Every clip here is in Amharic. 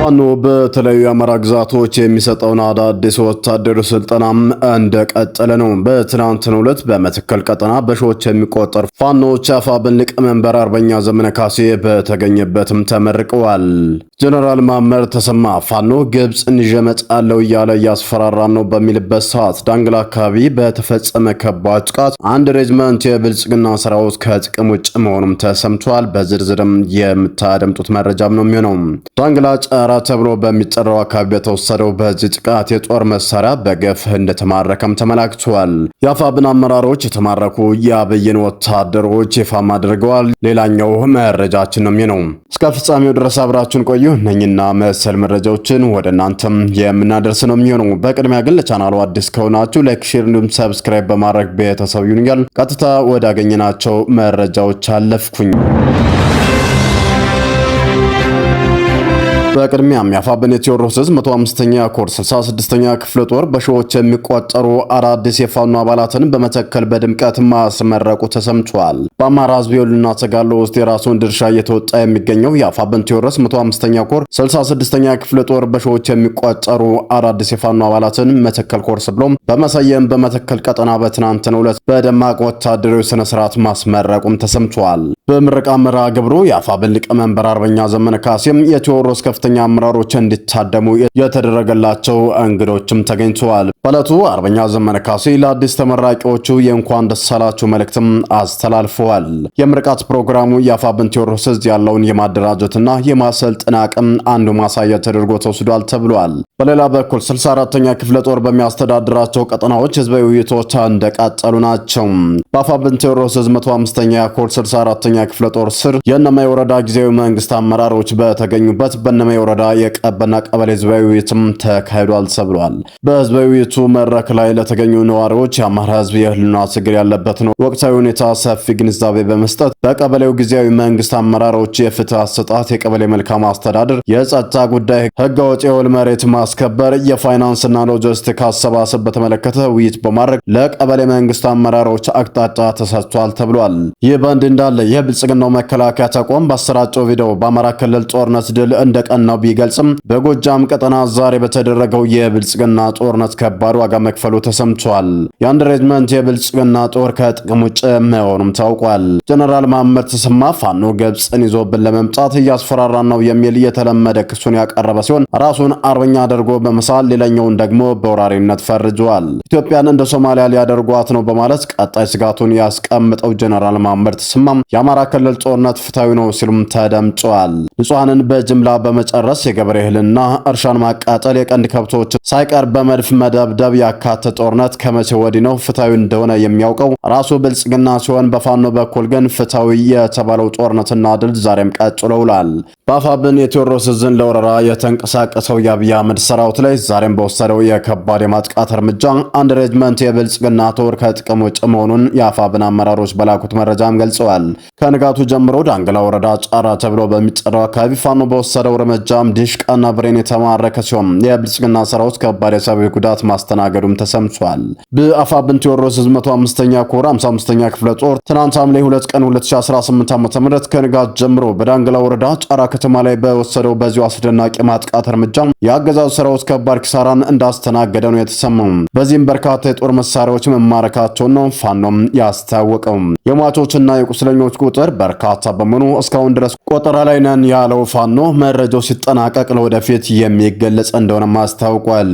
ፋኖ በተለያዩ የአማራ ግዛቶች የሚሰጠውን አዳዲስ ወታደራዊ ስልጠናም እንደቀጠለ ነው። በትናንትናው ዕለት በመተከል ቀጠና በሺዎች የሚቆጠሩ ፋኖዎች አፋብኃይል ሊቀመንበር አርበኛ ዘመነ ካሴ በተገኘበትም ተመርቀዋል። ጀነራል ማመር ተሰማ ፋኖ ግብፅን ይዤ እመጣለሁ እያለ እያስፈራራን ነው በሚልበት ሰዓት ዳንግላ አካባቢ በተፈጸመ ከባድ ጥቃት አንድ ሬጅመንት የብልጽግና ሰራዊት ከጥቅም ውጭ መሆኑም ተሰምቷል። በዝርዝርም የምታደምጡት መረጃም ነው የሚሆነው። ዳንግላ ጫራ ተብሎ በሚጠራው አካባቢ በተወሰደው በዚህ ጥቃት የጦር መሳሪያ በገፍ እንደተማረከም ተመላክቷል። የአፋብኃይል አመራሮች የተማረኩ የአብይን ወታደሮች ይፋም አድርገዋል። ሌላኛው መረጃችን ነው የሚሆነው። እስከ ፍጻሜው ድረስ አብራችሁን ቆዩ። እነኝና መሰል መረጃዎችን ወደ እናንተም የምናደርስ ነው የሚሆነው። በቅድሚያ ግን ለቻናሉ አዲስ ከሆናችሁ ላይክ፣ ሼር እንዲሁም ሰብስክራይብ በማድረግ ቤተሰብ ይሁኑኛል። ቀጥታ ወዳገኘናቸው መረጃዎች አለፍኩኝ። በቅድሚያም የአፋብኃይል የቴዎድሮስ ዕዝ 105ኛ ኮር 66ኛ ክፍለ ጦር በሺዎች የሚቆጠሩ አዳዲስ የፋኖ አባላትን በመተከል በድምቀት ማስመረቁ ተሰምቷል። በአማራ ሕዝብ የህልውና ተጋድሎ ውስጥ የራሱን ድርሻ እየተወጣ የሚገኘው የአፋብኃይል ቴዎድሮስ 105ኛ ኮር 66ኛ ክፍለ ጦር በሺዎች የሚቆጠሩ አዳዲስ የፋኖ አባላትን መተከል ኮርስ ብሎም በመሰየም በመተከል ቀጠና በትናንትናው ዕለት በደማቅ ወታደራዊ ስነ ስርዓት ማስመረቁም ተሰምቷል። በምረቃ መርሃ ግብሩ የአፋብኃይል ሊቀመንበር አርበኛ ዘመነ ካሴም የቴዎድሮስ ከፍተኛ አመራሮች እንዲታደሙ የተደረገላቸው እንግዶችም ተገኝተዋል። በዕለቱ አርበኛ ዘመነ ካሴ ለአዲስ ተመራቂዎቹ የእንኳን ደስ አላችሁ መልእክትም አስተላልፈዋል። የምርቃት ፕሮግራሙ የአፋብኃይል ቴዎድሮስ ዕዝ ያለውን የማደራጀትና የማሰልጠን አቅም አንዱ ማሳያ ተደርጎ ተወስዷል ተብሏል። በሌላ በኩል 64ኛ ክፍለ ጦር በሚያስተዳድራቸው ቀጠናዎች ህዝባዊ ውይይቶች እንደቀጠሉ ናቸው። በአፋብኃይል ቴዎድሮስ ዕዝ 105ኛ ኮር 64ኛ ክፍለ ጦር ስር የእነማይ ወረዳ ጊዜያዊ መንግስት አመራሮች በተገኙበት በእነማይ ወረዳ የቀበና ቀበሌ ህዝባዊ ውይይትም ተካሂዷል ተብሏል። በህዝባዊ ውይይቱ መድረክ ላይ ለተገኙ ነዋሪዎች የአማራ ህዝብ የህልውና ችግር ያለበትን ወቅታዊ ሁኔታ ሰፊ ግንዛቤ በመስጠት በቀበሌው ጊዜያዊ መንግስት አመራሮች የፍትህ አሰጣጥ፣ የቀበሌ መልካም አስተዳደር፣ የጸጥታ ጉዳይ፣ ህገወጥ የወል መሬት ማስከበር፣ የፋይናንስና ሎጂስቲክ አሰባሰብ በተመለከተ ውይይት በማድረግ ለቀበሌ መንግስት አመራሮች አቅጣጫ ተሰጥቷል ተብሏል። ይህ በእንዲህ እንዳለ የብልጽግናው መከላከያ ተቋም ባሰራጨው ቪዲዮ በአማራ ክልል ጦርነት ድል እንደቀናው ቢገልጽም በጎጃም ቀጠና ዛሬ በተደረገው የብልጽግና ጦርነት ከባድ ዋጋ መክፈሉ ተሰምቷል። የአንድ ሬጅመንት የብልጽግና ጦር ከጥቅም ውጭ መሆኑም ታውቋል። ጀነራል ማመር ተሰማ ፋኖ ግብፅን ይዞብን ለመምጣት እያስፈራራን ነው የሚል የተለመደ ክሱን ያቀረበ ሲሆን ራሱን አርበኛ አድርጎ በመሳል ሌላኛውን ደግሞ በወራሪነት ፈርጇል። ኢትዮጵያን እንደ ሶማሊያ ሊያደርጓት ነው በማለት ቀጣይ ስጋቱን ያስቀምጠው ጀነራል ማመር ተሰማ የአማራ ክልል ጦርነት ፍትሐዊ ነው ሲሉም ተደምጧል። ንጹሃንን በጅምላ በመጨረስ የገበሬ እህልና እርሻን ማቃጠል፣ የቀንድ ከብቶች ሳይቀር በመድፍ መደብደብ ያካተተ ጦርነት ከመቼ ወዲህ ነው ፍትሐዊ እንደሆነ የሚያውቀው ራሱ ብልጽግና ሲሆን፣ በፋኖ በኩል ግን ፍትሐዊ የተባለው ጦርነትና ድል ዛሬም ቀጥሎ ውሏል። በአፋብኃይል የቴዎድሮስ ዕዝን ለወረራ የተንቀሳቀሰው የአብይ አህመድ ሰራዊት ላይ ዛሬም በወሰደው የከባድ የማጥቃት እርምጃ አንድ ሬጅመንት የብልጽግና ጦር ከጥቅም ውጭ መሆኑን የአፋብኃይል አመራሮች በላኩት መረጃም ገልጸዋል። ከንጋቱ ጀምሮ ዳንግላ ወረዳ ጫራ ተብሎ በሚጠራው አካባቢ ፋኖ በወሰደው እርምጃም ዲሽቃና ብሬን የተማረከ ሲሆን የብልጽግና ሰራዊት ከባድ የሰብአዊ ጉዳት ማስተናገዱም ተሰምቷል። በአፋብኃይል ቴዎድሮስ ዕዝ 105ኛ ኮር 55ኛ ክፍለ ጦር ትናንት ሐምሌ 2 ቀን 2018 ዓ.ም ከንጋት ጀምሮ በዳንግላ ወረዳ ጫራ ከተማ ላይ በወሰደው በዚሁ አስደናቂ ማጥቃት እርምጃ የአገዛዙ ሰራዊት ከባድ ኪሳራን እንዳስተናገደ ነው የተሰማው። በዚህም በርካታ የጦር መሳሪያዎች መማረካቸውን ነው ፋኖም ያስታወቀው። የሟቾችና የቁስለኞች ቁጥር በርካታ በመሆኑ እስካሁን ድረስ ቆጠራ ላይ ነን ያለው ፋኖ መረጃው ሲጠናቀቅ ለወደፊት የሚገለጽ እንደሆነ አስታውቋል።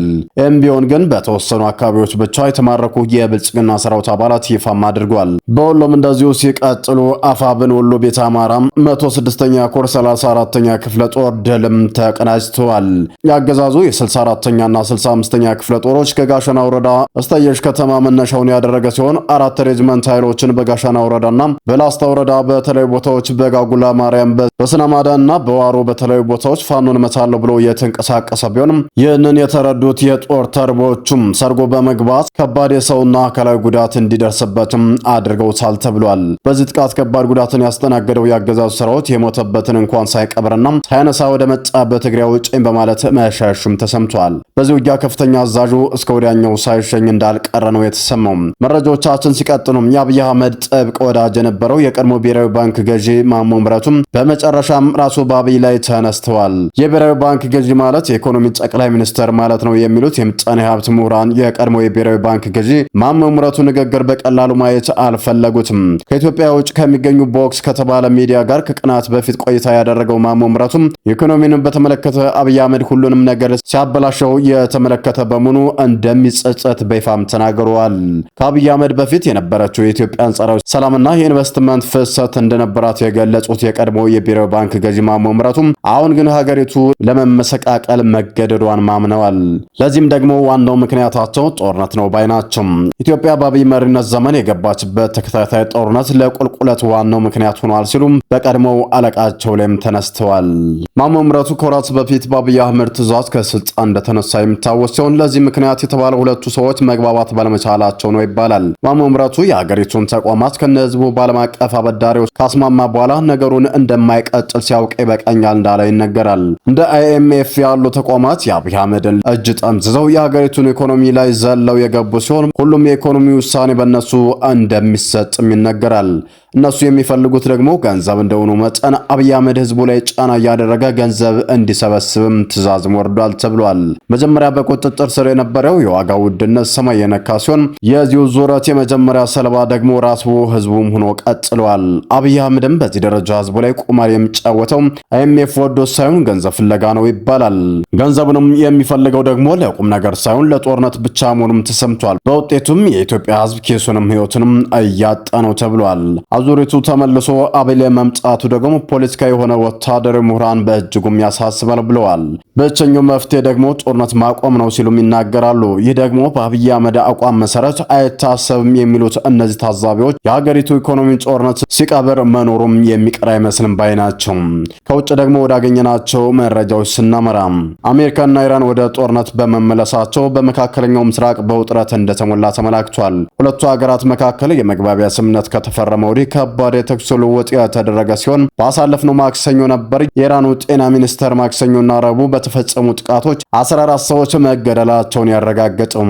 ቢሆን ግን በተወሰኑ አካባቢዎች ብቻ የተማረኩ የብልጽግና ሰራዊት አባላት ይፋም አድርጓል። በወሎም እንደዚሁ ሲቀጥሉ አፋብኃይል ወሎ ቤተ አማራ 106ኛ ኮር 34ኛ ክፍለ ጦር ድልም ተቀናጅተዋል። የአገዛዙ የ64ኛና 65ኛ ክፍለ ጦሮች ከጋሸና ወረዳ እስታየሽ ከተማ መነሻውን ያደረገ ሲሆን አራት ሬጅመንት ኃይሎችን በጋሸና ወረዳና በላስታ ወረዳ በተለያዩ ቦታዎች በጋጉላ ማርያም በስናማዳና በዋሮ በተለያዩ ቦታዎች ፋኖን መታለው ብሎ የተንቀሳቀሰ ቢሆንም ይህንን የተረዱት የጦር ተርቦች ታጣቂዎቹም ሰርጎ በመግባት ከባድ የሰውና አካላዊ ጉዳት እንዲደርስበትም አድርገውታል ተብሏል። በዚህ ጥቃት ከባድ ጉዳትን ያስተናገደው የአገዛዙ ሰራዊት የሞተበትን እንኳን ሳይቀብርና ሳያነሳ ወደ መጣበት እግሬ አውጪኝ በማለት መሸሹም ተሰምቷል። በዚህ ውጊያ ከፍተኛ አዛዡ እስከ ወዲያኛው ሳይሸኝ እንዳልቀረ ነው የተሰማው። መረጃዎቻችን ሲቀጥሉም የአብይ አህመድ ጥብቅ ወዳጅ የነበረው የቀድሞ ብሔራዊ ባንክ ገዢ ማሞ ምህረቱም በመጨረሻም ራሱ በአብይ ላይ ተነስተዋል። የብሔራዊ ባንክ ገዢ ማለት የኢኮኖሚ ጠቅላይ ሚኒስተር ማለት ነው የሚሉት የምጣኔ ሀብት ምሁራን የቀድሞ የብሔራዊ ባንክ ገዢ ማሞ ምህረቱ ንግግር በቀላሉ ማየት አልፈለጉትም። ከኢትዮጵያ ውጭ ከሚገኙ ቦክስ ከተባለ ሚዲያ ጋር ከቀናት በፊት ቆይታ ያደረገው ማሞ ምህረቱም ኢኮኖሚን በተመለከተ አብይ አህመድ ሁሉንም ነገር ሲያበላሸው የተመለከተ በመሆኑ እንደሚጸጸት በይፋም ተናግረዋል። ከአብይ አህመድ በፊት የነበረችው የኢትዮጵያ አንጻራዊ ሰላምና የኢንቨስትመንት ፍሰት እንደነበራት የገለጹት የቀድሞ የብሔራዊ ባንክ ገዢ ማሞ ምህረቱም አሁን ግን ሀገሪቱ ለመመሰቃቀል መገደዷን ማምነዋል። ለዚህም ደግሞ ዋናው ምክንያታቸው ጦርነት ነው ባይ ናቸው። ኢትዮጵያ በአብይ መሪነት ዘመን የገባችበት ተከታታይ ጦርነት ለቁልቁለት ዋናው ምክንያት ሆኗል ሲሉም በቀድሞው አለቃቸው ላይም ተነስተዋል። ማሞ ምህረቱ ከወራት በፊት በአብይ አህመድ ትዕዛዝ ከስልጣን እንደተነሳ የሚታወስ ሲሆን ለዚህ ምክንያት የተባለ ሁለቱ ሰዎች መግባባት ባለመቻላቸው ነው ይባላል። ማሞ ምህረቱ የሀገሪቱን ተቋማት ከነህዝቡ በዓለም አቀፍ አበዳሪዎች ካስማማ በኋላ ነገሩን እንደማይቀጥል ሲያውቅ ይበቃኛል እንዳለ ይነገራል። እንደ IMF ያሉ ተቋማት የአብይ አህመድን እጅ ጠምዝዘው የሀገሪቱን ኢኮኖሚ ላይ ዘለው የገቡ ሲሆን ሁሉም የኢኮኖሚ ውሳኔ በእነሱ እንደሚሰጥም ይነገራል። እነሱ የሚፈልጉት ደግሞ ገንዘብ እንደሆኑ መጠን አብይ አህመድ ህዝቡ ላይ ጫና እያደረገ ገንዘብ እንዲሰበስብም ትዕዛዝም ወርዷል ተብሏል። መጀመሪያ በቁጥጥር ስር የነበረው የዋጋ ውድነት ሰማይ የነካ ሲሆን የዚሁ ዙረት የመጀመሪያ ሰለባ ደግሞ ራሱ ህዝቡም ሆኖ ቀጥሏል። አብይ አህመድም በዚህ ደረጃ ህዝቡ ላይ ቁማር የሚጫወተው IMF ወዶ ሳይሆን ገንዘብ ፍለጋ ነው ይባላል። ገንዘቡንም የሚፈልገው ደግሞ ለቁም ነገር ሳይሆን ለጦርነት ብቻ መሆኑም ተሰምቷል። በውጤቱም የኢትዮጵያ ህዝብ ኬሱንም ህይወቱንም እያጣ ነው ተብሏል። አዙሪቱ ተመልሶ አብይ ላይ መምጣቱ ደግሞ ፖለቲካዊ የሆነ ወታደራዊ ምሁራን በእጅጉም ያሳስባል ብለዋል። ብቸኛው መፍትሄ ደግሞ ጦርነት ማቆም ነው ሲሉም ይናገራሉ። ይህ ደግሞ በአብይ አህመድ አቋም መሰረት አይታሰብም የሚሉት እነዚህ ታዛቢዎች የሀገሪቱ ኢኮኖሚ ጦርነት ሲቀብር መኖሩም የሚቀር አይመስልም ባይ ናቸው። ከውጭ ደግሞ ወዳገኘናቸው መረጃዎች ስናመራ አሜሪካና ኢራን ወደ ጦርነት በመመለሳቸው በመካከለኛው ምስራቅ በውጥረት እንደተሞላ ተመላክቷል። ሁለቱ ሀገራት መካከል የመግባቢያ ስምምነት ከተፈረመ ወዲህ ከባድ የተኩስ ልውውጥ የተደረገ ሲሆን ባሳለፍነው ማክሰኞ ነበር የኢራኑ ጤና ሚኒስቴር ማክሰኞና ረቡዕ በተፈጸሙ ጥቃቶች 14 ሰዎች መገደላቸውን ያረጋገጠው።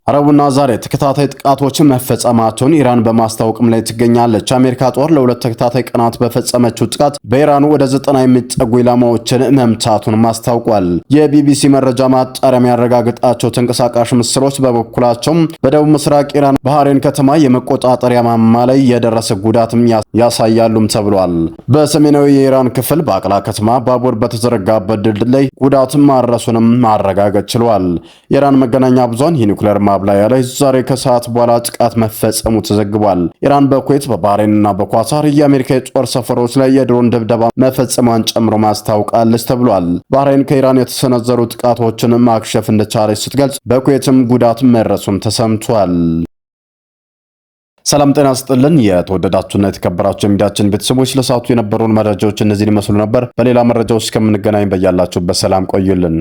ረቡዕና ዛሬ ተከታታይ ጥቃቶች መፈጸማቸውን ኢራን በማስታወቅም ላይ ትገኛለች። አሜሪካ ጦር ለሁለት ተከታታይ ቀናት በፈጸመችው ጥቃት በኢራኑ ወደ 90 የሚጠጉ ኢላማዎችን መምታቱን ማስታውቋል። የቢቢሲ መረጃ ማጣሪያ ያረጋገጣቸው ተንቀሳቃሽ ምስሎች በበኩላቸው በደቡብ ምስራቅ ኢራን ባህሬን ከተማ የመቆጣጠሪያ ማማ ላይ የደረሰ ጉዳትም ያሳያሉም ተብሏል። በሰሜናዊ የኢራን ክፍል በአቅላ ከተማ ባቡር በተዘረጋበት ድልድይ ላይ ጉዳት ማድረሱንም ማረጋገጥ ችሏል። የኢራን መገናኛ ብዙሃን የኒውክሌር ማብላያ ላይ ዛሬ ከሰዓት በኋላ ጥቃት መፈጸሙ ተዘግቧል። ኢራን በኩዌት በባህሬንና በኳታር የአሜሪካ የጦር ሰፈሮች ላይ የድሮን ድብደባ መፈጸሟን ጨምሮ ማስታወቃለች ተብሏል። ባህሬን ከኢራን የተሰነዘሩ ጥቃቶችን ማክሸፍ እንደቻለች ስትገልጽ፣ በኩዌትም ጉዳት መድረሱም ተሰምቷል። ሰላም ጤና ስጥልን። የተወደዳችሁና የተከበራችሁ የሚዲያችን ቤተሰቦች ለሰዓቱ የነበሩን መረጃዎች እነዚህን ይመስሉ ነበር። በሌላ መረጃዎች እስከምንገናኝ በያላችሁበት ሰላም ቆዩልን።